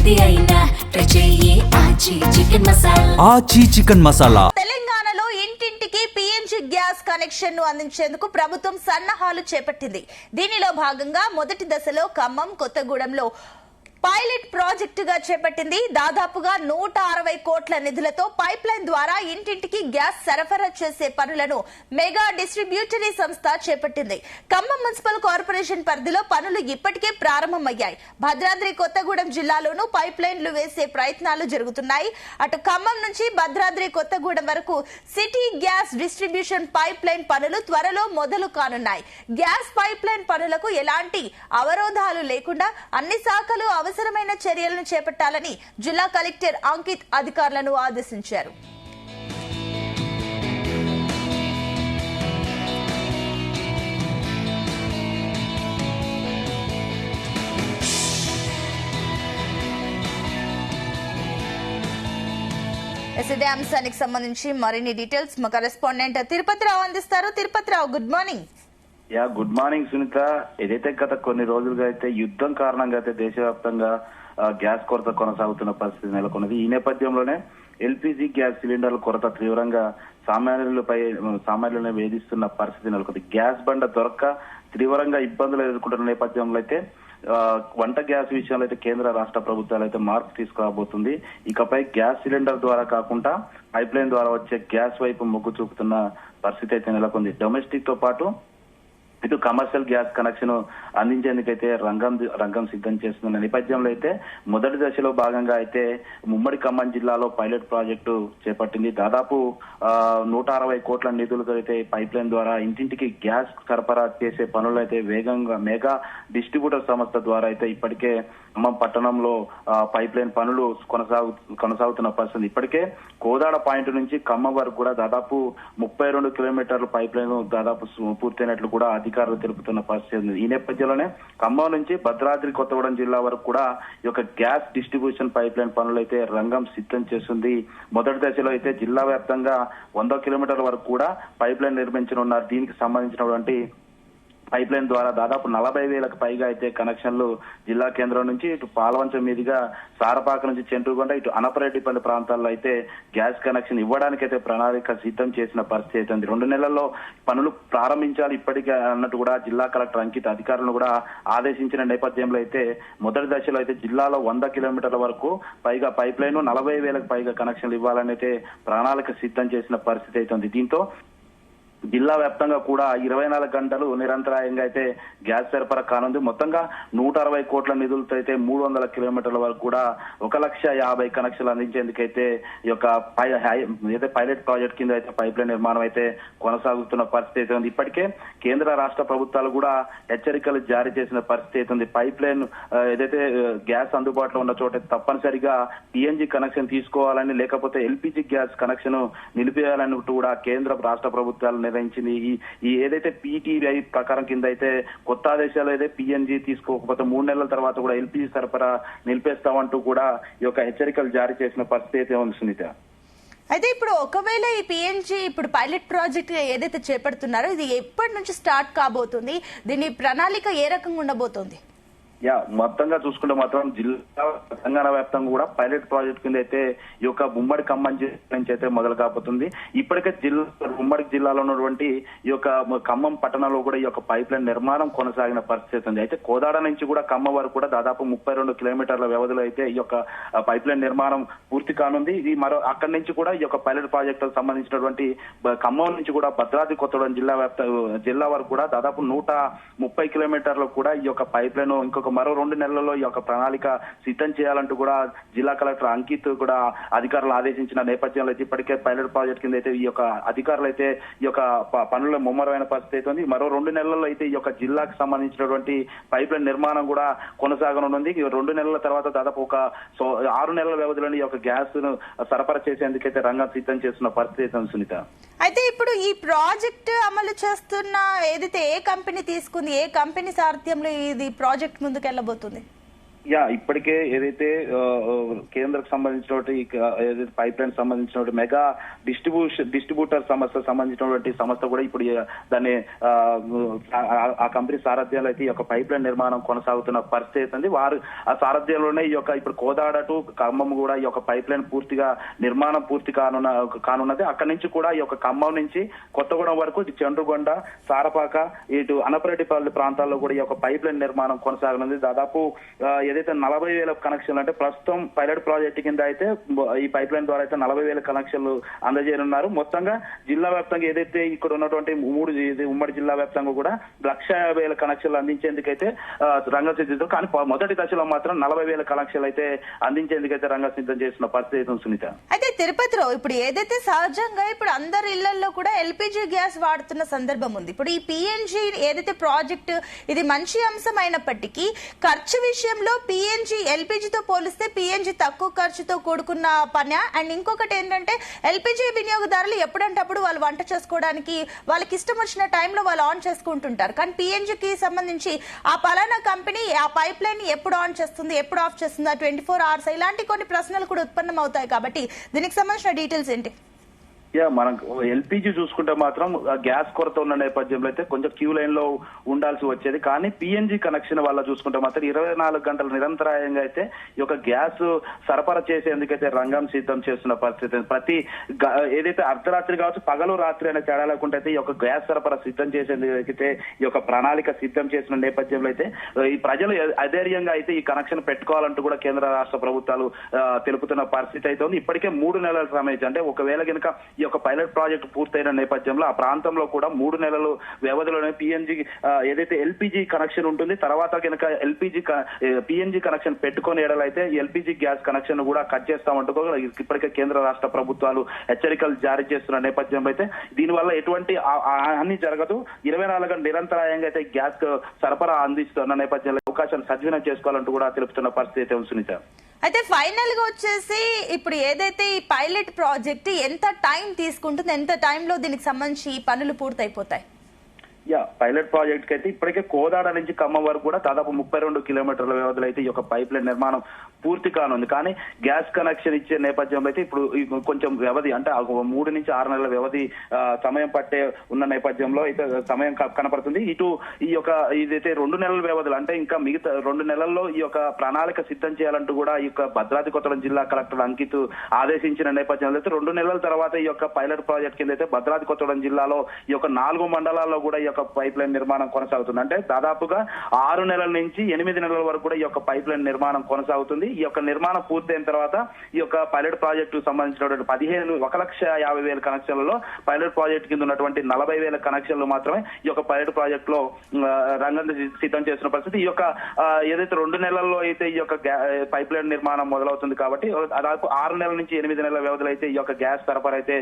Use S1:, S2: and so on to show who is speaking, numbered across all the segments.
S1: ఏది అయినా ట్రై చెయ్యి ఆచి చికెన్ మసాలా.
S2: ఆచి చికెన్ మసాలా.
S3: తెలంగాణలో ఇంటింటికి పిఎన్జి గ్యాస్ కనెక్షన్ ను అందించేందుకు ప్రభుత్వం సన్నాహాలు చేపట్టింది. దీనిలో భాగంగా మొదటి దశలో ఖమ్మం, కొత్తగూడెంలో పైలట్ ప్రాజెక్టుగా చేపట్టింది. దాదాపుగా 160 కోట్ల నిధులతో పైప్ లైన్ ద్వారా ఇంటింటికి గ్యాస్ సరఫరా చేసే పనులను మెగా డిస్ట్రిబ్యూటరీ సంస్థ చేపట్టింది. ఖమ్మం మున్సిపల్ కార్పొరేషన్ పరిధిలో పనులు ఇప్పటికే ప్రారంభమయ్యాయి. భద్రాద్రి కొత్తగూడెం జిల్లాలోనూ పైప్ లైన్లు వేసే ప్రయత్నాలు జరుగుతున్నాయి. అటు ఖమ్మం నుంచి భద్రాద్రి కొత్తగూడెం వరకు city gas distribution pipe line పనులు త్వరలో మొదలు కానున్నాయి. గ్యాస్ పైప్ లైన్ పనులకు ఎలాంటి అవరోధాలు లేకుండా అన్ని శాఖలు అవసరమైన చర్యలను చేపట్టాలని జిల్లా కలెక్టర్ అంకిత్ అధికారులను ఆదేశించారు. ఇదే అంశానికి సంబంధించి మరిన్ని డీటెయిల్స్ మా కరెస్పాండెంట్ తిరుపతిరావు అందిస్తారు. Tirupathi Rao, good morning.
S4: Good morning Sunitha. ఏదైతే గత కొన్ని రోజులుగా అయితే యుద్ధం కారణంగా అయితే దేశవ్యాప్తంగా గ్యాస్ కొరత కొనసాగుతున్న పరిస్థితి నెలకొన్నది. ఈ నేపథ్యంలోనే ఎల్పీజీ గ్యాస్ సిలిండర్ల కొరత తీవ్రంగా సామాన్యులను వేధిస్తున్న పరిస్థితి నెలకొంది. గ్యాస్ బండ దొరక్క తీవ్రంగా ఇబ్బందులు ఎదుర్కొంటున్న నేపథ్యంలో అయితే వంట గ్యాస్ విషయంలో అయితే కేంద్ర రాష్ట్ర ప్రభుత్వాలు అయితే మార్పు తీసుకురాబోతుంది. ఇకపై గ్యాస్ సిలిండర్ ద్వారా కాకుండా పైప్ లైన్ ద్వారా వచ్చే గ్యాస్ వైపు మొగ్గు చూపుతున్న పరిస్థితి అయితే నెలకొంది. డొమెస్టిక్ తో పాటు ఇటు కమర్షియల్ గ్యాస్ కనెక్షన్ అందించేందుకైతే రంగం సిద్ధం చేస్తున్న నేపథ్యంలో అయితే మొదటి దశలో భాగంగా అయితే ఉమ్మడి ఖమ్మం జిల్లాలో పైలట్ ప్రాజెక్టు చేపట్టింది. దాదాపు 160 కోట్ల నిధులతో అయితే పైప్ లైన్ ద్వారా ఇంటింటికి గ్యాస్ సరఫరా చేసే పనులు అయితే వేగంగా మెగా డిస్ట్రిబ్యూటర్ సంస్థ ద్వారా అయితే ఇప్పటికే ఖమ్మం పట్టణంలో పైప్ లైన్ పనులు కొనసాగుతున్న పరిస్థితి. ఇప్పటికే కోదాడ పాయింట్ నుంచి ఖమ్మం వరకు కూడా దాదాపు 32 కిలోమీటర్ల పైప్ లైన్ దాదాపు పూర్తయినట్లు కూడా అధికారులు తెలుపుతున్న పరిస్థితి ఉంది. ఈ నేపథ్యంలోనే ఖమ్మం నుంచి భద్రాద్రి కొత్తగూడెం జిల్లా వరకు కూడా ఈ యొక్క గ్యాస్ డిస్ట్రిబ్యూషన్ పైప్ లైన్ పనులు అయితే రంగం సిద్ధం చేస్తుంది. మొదటి దశలో అయితే జిల్లా వ్యాప్తంగా 100 కిలోమీటర్ల వరకు కూడా పైప్ లైన్ నిర్మించనున్నారు. దీనికి సంబంధించినటువంటి పైప్ లైన్ ద్వారా దాదాపు 40,000కు పైగా అయితే కనెక్షన్లు జిల్లా కేంద్రం నుంచి ఇటు పాలవంచం మీదుగా సారపాక నుంచి చెంటుగొండ ఇటు అనపరెడ్డిపల్లి ప్రాంతాల్లో అయితే గ్యాస్ కనెక్షన్ ఇవ్వడానికైతే ప్రణాళిక సిద్ధం చేసిన పరిస్థితి అయితే ఉంది. 2 నెలల్లో పనులు ప్రారంభించాలి ఇప్పటికే అన్నట్టు కూడా జిల్లా కలెక్టర్ అంకిత్ అధికారులను కూడా ఆదేశించిన నేపథ్యంలో అయితే మొదటి దశలో అయితే జిల్లాలో 100 కిలోమీటర్ల వరకు పైగా పైప్ లైన్ 40,000కు పైగా కనెక్షన్లు ఇవ్వాలని అయితే ప్రణాళిక సిద్ధం చేసిన పరిస్థితి అయితే ఉంది. దీంతో జిల్లా వ్యాప్తంగా కూడా 24 గంటలు నిరంతరాయంగా అయితే గ్యాస్ సరఫరా కానుంది. మొత్తంగా 160 కోట్ల నిధులతో అయితే 300 కిలోమీటర్ల వరకు కూడా 1,50,000 కనెక్షన్లు అందించేందుకైతే ఈ యొక్క పైలట్ ప్రాజెక్ట్ కింద అయితే పైప్ లైన్ నిర్మాణం అయితే కొనసాగుతున్న పరిస్థితి అయితే ఉంది. ఇప్పటికే కేంద్ర రాష్ట్ర ప్రభుత్వాలు కూడా హెచ్చరికలు జారీ చేసిన పరిస్థితి అయితే ఉంది. పైప్ లైన్ ఏదైతే గ్యాస్ అందుబాటులో ఉన్న చోట తప్పనిసరిగా పిఎన్జి కనెక్షన్ తీసుకోవాలని, లేకపోతే ఎల్పీజీ గ్యాస్ కనెక్షన్ నిలిపేయాలని కూడా కేంద్ర రాష్ట్ర ప్రభుత్వాలు నిర్ణయించింది. ఈ ఏదైతే పీటీఐ ప్రకారం కింద అయితే కొత్త ఆదేశాలు అయితే పిఎన్జి తీసుకోకపోతే 3 నెలల తర్వాత కూడా ఎల్పీజీ సరఫరా నిలిపేస్తామంటూ కూడా ఈ యొక్క హెచ్చరికలు జారీ చేసిన పరిస్థితి అయితే ఉంది సునీత.
S3: అయితే ఇప్పుడు ఒకవేళ ఈ పిఎన్జి ఇప్పుడు పైలట్ ప్రాజెక్ట్ ఏదైతే చేపడుతున్నారో ఇది ఎప్పటి నుంచి స్టార్ట్ కాబోతుంది, దీని ప్రణాళిక ఏ రకంగా ఉండబోతోంది?
S4: మొత్తంగా చూసుకుంటే మాత్రం జిల్లా తెలంగాణ వ్యాప్తంగా కూడా పైలట్ ప్రాజెక్ట్ కింద అయితే ఈ యొక్క ఉమ్మడి ఖమ్మం జిల్లా నుంచి అయితే మొదలు కాబోతుంది. ఇప్పటికే ఉమ్మడి జిల్లాలో ఉన్నటువంటి ఈ యొక్క ఖమ్మం పట్టణంలో కూడా ఈ యొక్క పైప్ లైన్ నిర్మాణం కొనసాగిన పరిస్థితి ఉంది. అయితే కోదాడ నుంచి కూడా ఖమ్మం వరకు కూడా దాదాపు 32 కిలోమీటర్ల వ్యవధిలో అయితే ఈ యొక్క పైప్ లైన్ నిర్మాణం పూర్తి కానుంది. ఇది అక్కడి నుంచి కూడా ఈ యొక్క పైలట్ ప్రాజెక్టుకు సంబంధించినటువంటి ఖమ్మం నుంచి కూడా భద్రాద్రి కొత్తగూడెం జిల్లా వరకు కూడా దాదాపు 130 కిలోమీటర్లు కూడా ఈ యొక్క పైప్ లైన్ ఇంకొక మరో 2 నెలల్లో ఈ యొక్క ప్రణాళిక సిద్ధం చేయాలంటూ కూడా జిల్లా కలెక్టర్ అంకిత్ కూడా అధికారులు ఆదేశించిన నేపథ్యంలో అయితే ఇప్పటికే పైలట్ ప్రాజెక్ట్ కింద అయితే ఈ యొక్క అధికారులు అయితే ఈ యొక్క పనుల్లో ముమ్మరమైన పరిస్థితి అయితే మరో 2 నెలల్లో అయితే ఈ యొక్క జిల్లాకు సంబంధించినటువంటి పైప్ లైన్ నిర్మాణం కూడా కొనసాగనుంది. 2 నెలల తర్వాత దాదాపు ఒక 6 నెలల వ్యవధిలోని ఈ యొక్క గ్యాస్ ను సరఫరా చేసేందుకైతే రంగం సిద్ధం చేస్తున్న పరిస్థితి అయితే సునీత.
S3: అయితే ఇప్పుడు ఈ ప్రాజెక్ట్ అమలు చేస్తున్న ఏదైతే ఏ కంపెనీ తీసుకుంది, ఏ కంపెనీ సారథ్యంలో ఇది ప్రాజెక్ట్ ముందుకెళ్లబోతుంది?
S4: ఇప్పటికే ఏదైతే కేంద్రకు సంబంధించినటువంటి ఏదైతే పైప్ లైన్ సంబంధించినటువంటి మెగా డిస్ట్రిబ్యూటర్ సంబంధించినటువంటి సంస్థ కూడా ఇప్పుడు దాన్ని ఆ కంపెనీ సారథ్యంలో అయితే ఈ యొక్క పైప్ లైన్ నిర్మాణం కొనసాగుతున్న పరిస్థితి ఉంది. వారు ఆ సారథ్యంలోనే ఈ యొక్క ఇప్పుడు కోదాడ టు ఖమ్మం కూడా ఈ యొక్క పైప్ లైన్ పూర్తిగా నిర్మాణం పూర్తి కానున్నది. అక్కడి నుంచి కూడా ఈ యొక్క ఖమ్మం నుంచి కొత్తగూడెం వరకు ఇటు చండ్రుగొండ, సారపాక, ఇటు అనపరెడ్డిపల్లి ప్రాంతాల్లో కూడా ఈ యొక్క పైప్ లైన్ నిర్మాణం కొనసాగనుంది. దాదాపు ఏదైతే 40,000 కనెక్షన్లు అంటే ప్రస్తుతం పైలట్ ప్రాజెక్టు కింద అయితే ఈ పైప్ లైన్ ద్వారా అయితే 40,000 కనెక్షన్లు అందజేయనున్నారు. మొత్తంగా జిల్లా వ్యాప్తంగా ఏదైతే ఇక్కడ ఉన్నటువంటి ఉమ్మడి జిల్లా వ్యాప్తంగా కూడా 150,000 కనెక్షన్లు అందించేందుకైతే రంగం సిద్ధం. కానీ మొదటి దశలో మాత్రం 40,000 కనెక్షన్లు అయితే అందించేందుకైతే రంగం సిద్ధం చేసిన పరిస్థితి సునీత.
S3: అయితే తిరుపతిలో ఇప్పుడు ఏదైతే సహజంగా ఇప్పుడు అందరి ఇళ్లలో కూడా ఎల్పిజి గ్యాస్ వాడుతున్న సందర్భం ఉంది. ఇప్పుడు ఈ పిఎన్జి ఏదైతే ప్రాజెక్ట్ ఇది మంచి అంశం అయినప్పటికీ ఖర్చు విషయంలో పిఎన్జి ఎల్పిజితో పోలిస్తే పిఎన్జి తక్కువ ఖర్చుతో కూడుకున్న పని. అండ్ ఇంకొకటి ఏంటంటే ఎల్పిజి వినియోగదారులు ఎప్పుడంటే అప్పుడు వాళ్ళు వంట చేసుకోవడానికి వాళ్ళకి ఇష్టం వచ్చిన టైంలో వాళ్ళు ఆన్ చేసుకుంటుంటారు. కానీ పిఎన్జికి సంబంధించి ఆ పలానా కంపెనీ ఆ పైప్ లైన్ ఎప్పుడు ఆన్ చేస్తుంది, ఎప్పుడు ఆఫ్ చేస్తుంది, 24 hours ఇలాంటి కొన్ని ప్రశ్నలు కూడా ఉత్పన్నం అవుతాయి. కాబట్టి దీనికి సంబంధించిన డీటెయిల్స్ ఏంటి?
S4: మనం ఎల్పిజి చూసుకుంటే మాత్రం గ్యాస్ కొరత ఉన్న నేపథ్యంలో అయితే కొంచెం క్యూ లైన్ లో ఉండాల్సి వచ్చేది. కానీ పిఎన్జి కనెక్షన్ వల్ల చూసుకుంటే మాత్రం 24 గంటలు నిరంతరాయంగా అయితే ఈ యొక్క గ్యాస్ సరఫరా చేసేందుకైతే రంగం సిద్ధం చేస్తున్న పరిస్థితి. ప్రతి ఏదైతే అర్ధరాత్రి కావచ్చు పగలు రాత్రి అనే తేడా లేకుండా అయితే ఈ యొక్క గ్యాస్ సరఫరా సిద్ధం చేసేందుకైతే ఈ యొక్క ప్రణాళిక సిద్ధం చేసిన నేపథ్యంలో అయితే ఈ ప్రజలు అధైర్యంగా అయితే ఈ కనెక్షన్ పెట్టుకోవాలంటూ కూడా కేంద్ర రాష్ట్ర ప్రభుత్వాలు తెలుపుతున్న పరిస్థితి అయితే ఉంది. ఇప్పటికే 3 నెలల సమయం అంటే ఒకవేళ కనుక ఈ యొక్క పైలట్ ప్రాజెక్టు పూర్తయిన నేపథ్యంలో ఆ ప్రాంతంలో కూడా 3 నెలలు వ్యవధిలోనే పిఎన్జి ఏదైతే ఎల్పిజి కనెక్షన్ ఉంటుంది తర్వాత కనుక పిఎన్జి కనెక్షన్ పెట్టుకుని ఎడలైతే ఎల్పిజి గ్యాస్ కనెక్షన్ కూడా కట్ చేస్తామంటూ ఇప్పటికే కేంద్ర రాష్ట్ర ప్రభుత్వాలు హెచ్చరికలు జారీ చేస్తున్న నేపథ్యంలో అయితే దీనివల్ల ఎటువంటి హాని జరగదు. 24 గంటలు నిరంతరాయంగా అయితే గ్యాస్ సరఫరా అందిస్తున్న నేపథ్యంలో అవకాశాన్ని సద్వినియోగం చేసుకోవాలంటూ కూడా తెలుపుతున్న పరిస్థితి సునీత.
S3: అయితే ఫైనల్ గా వచ్చేసి ఇప్పుడు ఏదైతే ఈ పైలట్ ప్రాజెక్ట్ ఎంత టైం తీసుకుంటుంది, ఎంత టైంలో దీనికి సంబంధించి పనులు పూర్తయిపోతాయి?
S4: పైలట్ ప్రాజెక్ట్ కి అయితే ఇప్పటికే కోదాడ నుంచి ఖమ్మం వరకు కూడా దాదాపు 32 కిలోమీటర్ల వ్యవధిలో అయితే ఈ యొక్క పైప్ లైన్ నిర్మాణం పూర్తి కానుంది. కానీ గ్యాస్ కనెక్షన్ ఇచ్చే నేపథ్యంలో అయితే ఇప్పుడు కొంచెం వ్యవధి అంటే 3 నుంచి 6 నెలల వ్యవధి సమయం పట్టే ఉన్న నేపథ్యంలో అయితే సమయం కనపడుతుంది. ఇటు ఈ యొక్క ఇదైతే 2 నెలల వ్యవధులు అంటే ఇంకా మిగతా 2 నెలల్లో ఈ యొక్క ప్రణాళిక సిద్ధం చేయాలంటూ కూడా ఈ యొక్క భద్రాద్రి కొత్తగూడెం జిల్లా కలెక్టర్ అంకిత్ ఆదేశించిన నేపథ్యంలో అయితే 2 నెలల తర్వాత ఈ యొక్క పైలట్ ప్రాజెక్ట్ కింద అయితే భద్రాద్రి కొత్తగూడెం జిల్లాలో ఈ యొక్క 4 మండలాల్లో కూడా ఈ యొక్క పైప్ లైన్ నిర్మాణం కొనసాగుతుంది. అంటే దాదాపుగా 6 నెలల నుంచి 8 నెలల వరకు కూడా ఈ యొక్క పైప్ లైన్ నిర్మాణం కొనసాగుతుంది. ఈ యొక్క నిర్మాణం పూర్తయిన తర్వాత ఈ యొక్క పైలట్ ప్రాజెక్టు సంబంధించినటువంటి 1,50,000 కనెక్షన్లలో పైలట్ ప్రాజెక్టు కింద ఉన్నటువంటి 40,000 కనెక్షన్లు మాత్రమే ఈ యొక్క పైలట్ ప్రాజెక్ట్ లో రంగం సిద్ధం చేసిన పరిస్థితి. ఈ యొక్క ఏదైతే 2 నెలల్లో అయితే ఈ యొక్క పైప్ లైన్ నిర్మాణం మొదలవుతుంది కాబట్టి దాదాపు 6 నెలల నుంచి 8 నెలల వ్యవధిలో అయితే ఈ యొక్క గ్యాస్ సరఫరా అయితే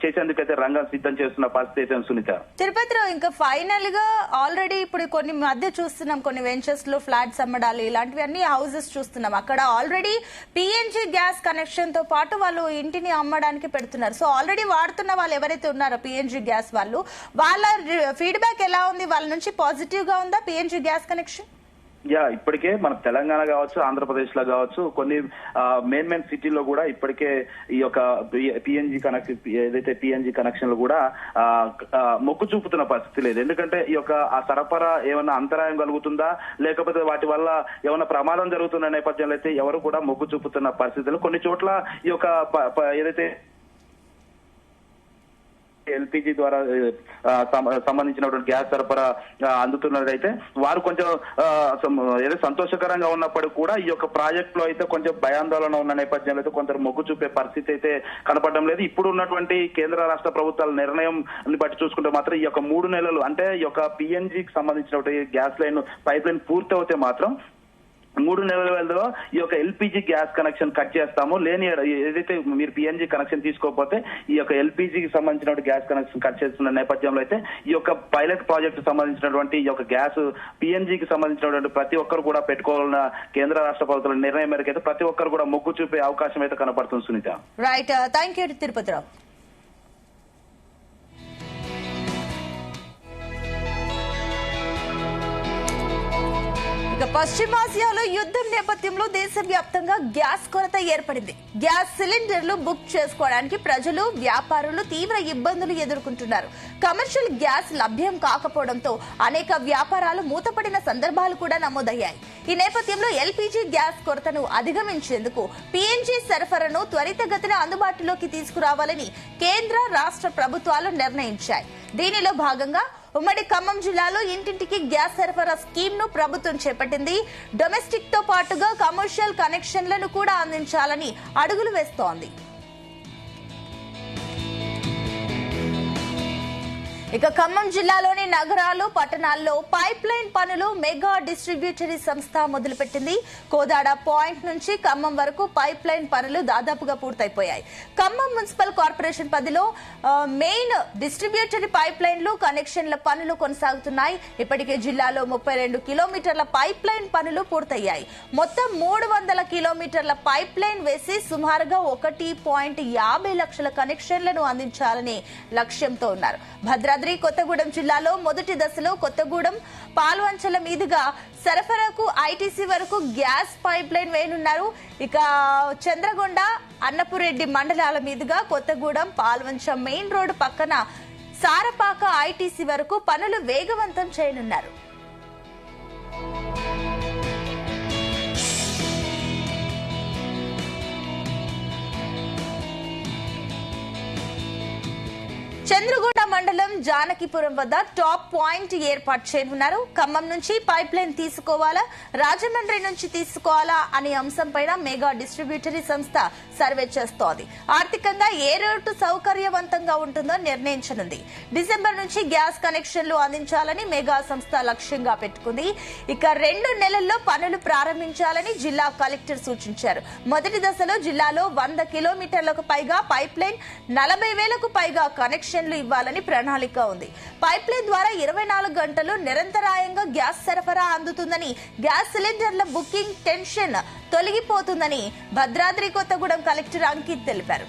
S4: చేసేందుకైతే రంగం సిద్ధం చేస్తున్న పరిస్థితి సునీత.
S3: తిరుపతిలో ఇంకా ఫైనల్ గా ఆల్రెడీ ఇప్పుడు కొన్ని మధ్య చూస్తున్నాం, కొన్ని వెంచర్స్ లో ఫ్లాట్స్ అమ్మడాలు ఇలాంటివి అన్ని హౌసెస్ చూస్తున్నాం. అక్కడ ఆల్రెడీ పిఎన్జి గ్యాస్ కనెక్షన్ తో పాటు వాళ్ళు ఇంటిని అమ్మడానికి పెడుతున్నారు. సో ఆల్రెడీ వాడుతున్న వాళ్ళు ఎవరైతే ఉన్నారో పిఎన్జి గ్యాస్ వాళ్ళ ఫీడ్బ్యాక్ ఎలా ఉంది? వాళ్ళ నుంచి పాజిటివ్ గా ఉందా పిఎన్జి గ్యాస్ కనెక్షన్?
S4: ఇప్పటికే మన తెలంగాణ కావచ్చు, ఆంధ్రప్రదేశ్ లో కావచ్చు, కొన్ని మెయిన్ సిటీలో కూడా ఇప్పటికే ఈ యొక్క పిఎన్జి ఏదైతే పిఎన్జి కనెక్షన్లు కూడా మొగ్గు చూపుతున్న పరిస్థితి లేదు. ఎందుకంటే ఈ యొక్క ఆ సరఫరా ఏమైనా అంతరాయం కలుగుతుందా లేకపోతే వాటి వల్ల ఏమైనా ప్రమాదం జరుగుతున్న నేపథ్యంలో అయితే ఎవరు కూడా మొగ్గు చూపుతున్న పరిస్థితులు. కొన్ని చోట్ల ఈ యొక్క ఏదైతే ఎల్పిజి ద్వారా సంబంధించినటువంటి గ్యాస్ సరఫరా అందుతున్నదైతే వారు కొంచెం ఏదో సంతోషకరంగా ఉన్నప్పటికీ కూడా ఈ యొక్క ప్రాజెక్ట్ లో అయితే కొంచెం భయాందోళన ఉన్న నేపథ్యంలో అయితే కొందరు మొగ్గు చూపే పరిస్థితి అయితే కనపడడం లేదు. ఇప్పుడు ఉన్నటువంటి కేంద్ర రాష్ట్ర ప్రభుత్వాల నిర్ణయం బట్టి చూసుకుంటే మాత్రం ఈ యొక్క 3 నెలలు అంటే ఈ యొక్క పిఎన్జికి సంబంధించినటువంటి గ్యాస్ లైన్ పైప్ లైన్ పూర్తి అవుతే మాత్రం 3 నెలల వ్యవధిలో ఈ యొక్క ఎల్పిజి గ్యాస్ కనెక్షన్ కట్ చేస్తాము. లేని ఏదైతే మీరు పిఎన్జి కనెక్షన్ తీసుకోకపోతే ఈ యొక్క ఎల్పిజికి సంబంధించిన గ్యాస్ కనెక్షన్ కట్ చేస్తున్న నేపథ్యంలో అయితే ఈ యొక్క పైలట్ ప్రాజెక్టు సంబంధించినటువంటి ఈ యొక్క గ్యాస్ పిఎన్జికి సంబంధించినటువంటి ప్రతి ఒక్కరు కూడా పెట్టుకోవాలన్న కేంద్ర రాష్ట్ర ప్రభుత్వాల నిర్ణయం మేరకు అయితే ప్రతి ఒక్కరు కూడా మొగ్గు చూపే అవకాశం అయితే కనపడుతుంది Sunitha.
S3: Right, thank you Tirupathirao. పశ్చిమాసియాలో యుద్ధం నేపథ్యంలో దేశవ్యాప్తంగా గ్యాస్ కొరత ఏర్పడింది. గ్యాస్ సిలిండర్లు బుక్ చేసుకోవడానికి ప్రజలు, వ్యాపారులు తీవ్ర ఇబ్బందులు ఎదుర్కొంటున్నారు. కమర్షియల్ గ్యాస్ లభ్యం కాకపోవడంతో అనేక వ్యాపారాలు మూతపడిన సందర్భాలు కూడా నమోదయ్యాయి. ఈ నేపథ్యంలో ఎల్పీజీ గ్యాస్ కొరతను అధిగమించేందుకు పీఎన్జీ సరఫరాను త్వరితగతిన అందుబాటులోకి తీసుకురావాలని కేంద్ర, రాష్ట్ర ప్రభుత్వాలు నిర్ణయించాయి. దీనిలో భాగంగా ఉమ్మడి ఖమ్మం జిల్లాలో ఇంటింటికి గ్యాస్ సరఫరా స్కీమ్ ను ప్రభుత్వం చేపట్టింది. డొమెస్టిక్ తో పాటుగా కమర్షియల్ కనెక్షన్లను కూడా అందించాలని అడుగులు వేస్తోంది. ఇక ఖమ్మం జిల్లాలోని నగరాలు, పట్టణాల్లో పైప్ లైన్ పనులు మెగా డిస్ట్రిబ్యూటరీ సంస్థ మొదలుపెట్టింది. కోదాడ పాయింట్ నుంచి ఖమ్మం వరకు పైప్ లైన్ పనులు దాదాపుగా పూర్తయిపోయాయి. ఖమ్మం మున్సిపల్ కార్పొరేషన్ పరిధిలో మెయిన్ డిస్ట్రిబ్యూటరీ పైప్ లైన్లు, కనెక్షన్ల పనులు కొనసాగుతున్నాయి. ఇప్పటికే జిల్లాలో 32 కిలోమీటర్ల పైప్ లైన్ పనులు పూర్తయ్యాయి. మొత్తం 300 కిలోమీటర్ల పైప్ లైన్ వేసి సుమారుగా 1.50 లక్షల కనెక్షన్లను అందించాలనే లక్ష్యంతో ఉన్నారు. భద్రాద్రి కొత్తగూడెం జిల్లాలో మొదటి దశలో కొత్తగూడెం, పాల్వంచల మీదుగా సరఫరాకు ఐటీసీ వరకు గ్యాస్ పైప్ లైన్ వేయనున్నారు. ఇక చంద్రగొండ, అన్నపురెడ్డి మండలాల మీదుగా కొత్తగూడెం, పాల్వంచ మెయిన్ రోడ్డు పక్కన సారపాక ఐటీసీ వరకు పనులు వేగవంతం చేయనున్నారు. చంద్రగూడ మండలం జానకిపురం వద్ద టాప్ పాయింట్ ఏర్పాటు చేయనున్నారు. ఖమ్మం నుంచి పైప్ లైన్ తీసుకోవాలా, రాజమండ్రి నుంచి తీసుకోవాలా అనే అంశంపైన మెగా డిస్ట్రిబ్యూటరీ సంస్థ సర్వే చేస్తోంది. ఆర్థికంగా ఏ రూటు సౌకర్యవంతంగా ఉంటుందో నిర్ణయించనుంది. డిసెంబర్ నుంచి గ్యాస్ కనెక్షన్లు అందించాలని మెగా సంస్థ లక్ష్యంగా పెట్టుకుంది. ఇక 2 నెలల్లో పనులు ప్రారంభించాలని జిల్లా కలెక్టర్ సూచించారు. మొదటి దశలో జిల్లాలో 100 కిలోమీటర్లకు పైగా పైప్ లైన్, 40,000కు పైగా కనెక్షన్ ఇవ్వాలని ప్రణాళిక ఉంది. పైప్ లైన్ ద్వారా 24 గంటలు నిరంతరాయంగా గ్యాస్ సరఫరా అందుతుందని, గ్యాస్ సిలిండర్ల బుకింగ్ టెన్షన్ తొలగిపోతుందని భద్రాద్రి కొత్తగూడెం కలెక్టర్ అంకిత్ తెలిపారు.